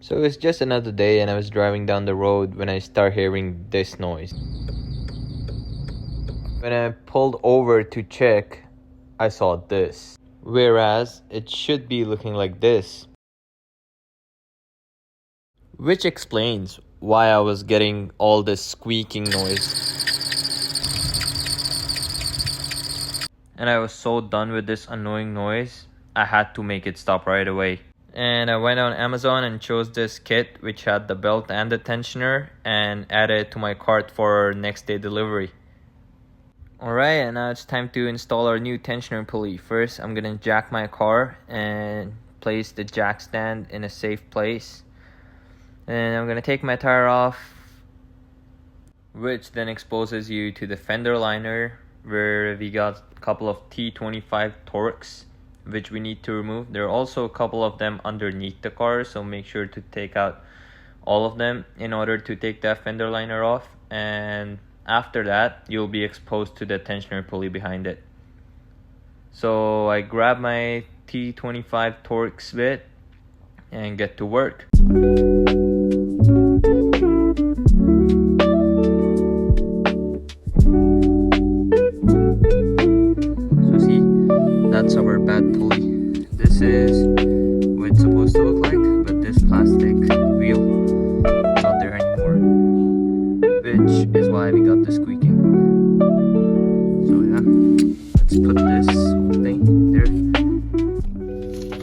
So it's just another day and I was driving down the road when I start hearing this noise. When I pulled over to check, I saw this. Whereas it should be looking like this. Which explains why I was getting all this squeaking noise. And I was so done with this annoying noise, I had to make it stop right away. And I went on Amazon and chose this kit which had the belt and the tensioner and added it to my cart for next day delivery. Alright, and now it's time to install our new tensioner pulley. First, I'm gonna jack my car and place the jack stand in a safe place. And I'm gonna take my tire off, which then exposes you to the fender liner where we got a couple of T25 Torx which we need to remove. There are also a couple of them underneath the car, so make sure to take out all of them in order to take that fender liner off. And after that, you'll be exposed to the tensioner pulley behind it. So I grab my T25 Torx bit and get to work. That's our bad pulley. This is what it's supposed to look like, but this plastic wheel is not there anymore, which is why we got the squeaking. So yeah, let's put this whole thing there.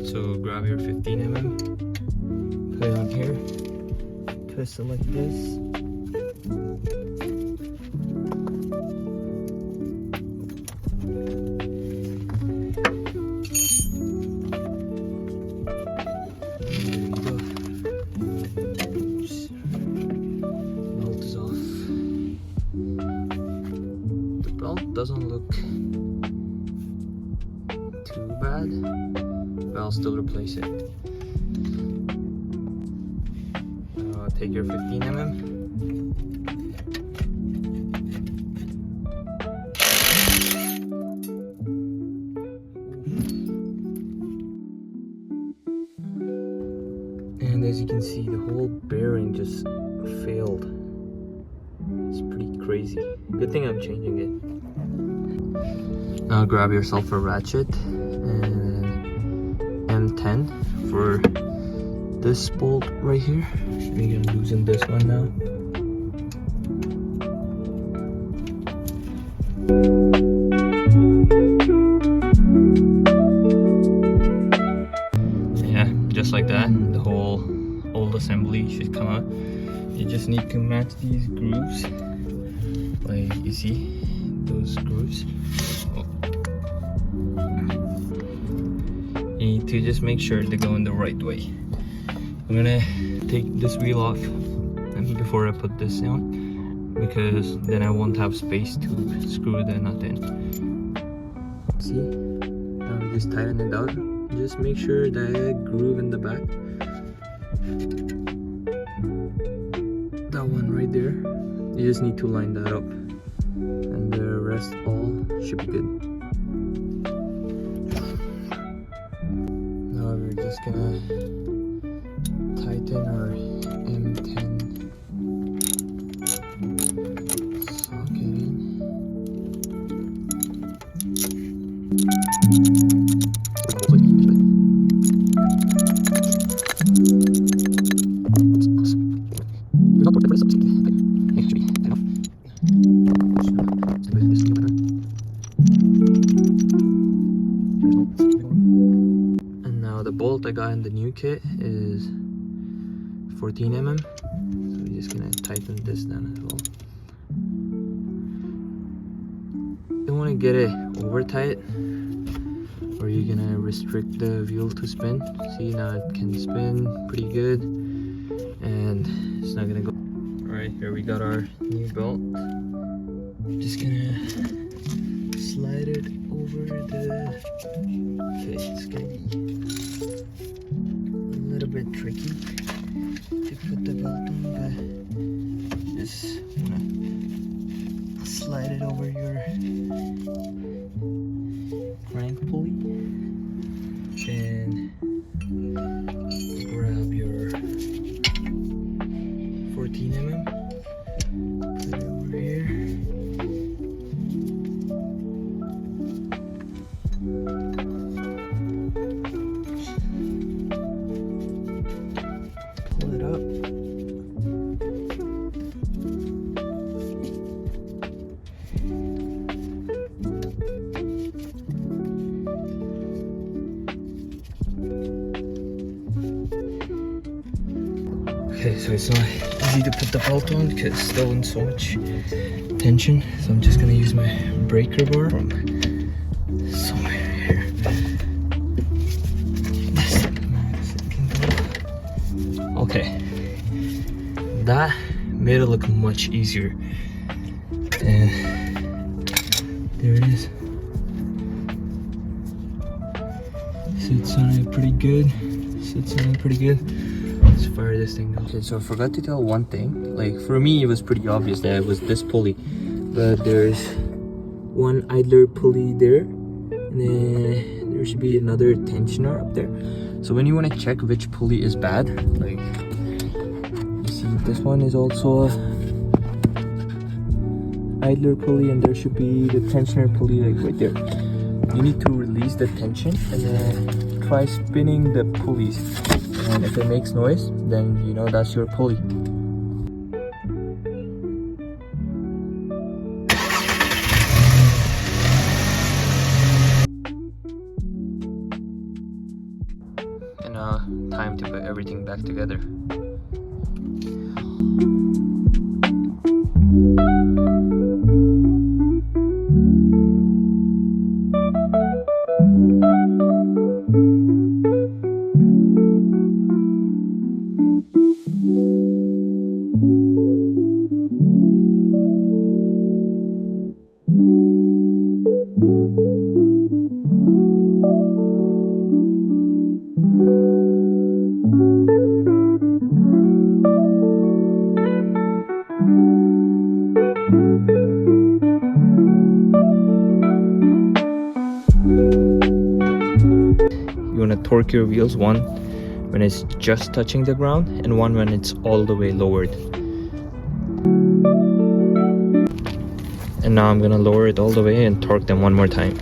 So grab your 15mm, put it on here, twist it like this. Doesn't look too bad, but I'll still replace it. Take your 15mm. And as you can see, the whole bearing just failed. It's pretty crazy. Good thing I'm changing it. Now grab yourself a ratchet and M10 for this bolt right here. We're gonna loosen this one now. Yeah, just like that, the whole old assembly should come out. You just need to match these grooves, like you see those grooves. You need to just make sure they go in the right way. I'm gonna take this wheel off before I put this on, because then I won't have space to screw the nut in. See? Now we just tighten it out. Just make sure the groove in the back, that one right there, you just need to line that up, and the rest all should be good. Now we're just gonna tighten our M10 socket in. And now the bolt I got in the new kit is 14mm, so we're just gonna tighten this down as well. Don't want to get it over tight, or you're gonna restrict the wheel to spin. See, now it can spin pretty good and it's not gonna go. Alright, here we got our new belt. Just gonna slide it over the fit. It's gonna be a little bit tricky to put the belt on, but just gonna slide it over your crank pulley, then grab your Okay, so it's not easy to put the belt on because it's still in so much tension. So I'm just gonna use my breaker bar from somewhere here. Okay, that made it look much easier. And there it is. Sits on it pretty good. Let's fire this thing up. Okay, so I forgot to tell one thing. Like for me, it was pretty obvious that it was this pulley, but there's one idler pulley there, and then there should be another tensioner up there. So when you want to check which pulley is bad, like you see, this one is also a idler pulley, and there should be the tensioner pulley like right there. You need to release the tension and then try spinning the pulleys, and if it makes noise, then you know that's your pulley. And now time to put everything back together. You want to torque your wheels, one when it's just touching the ground and one when it's all the way lowered. And now I'm gonna lower it all the way and torque them one more time.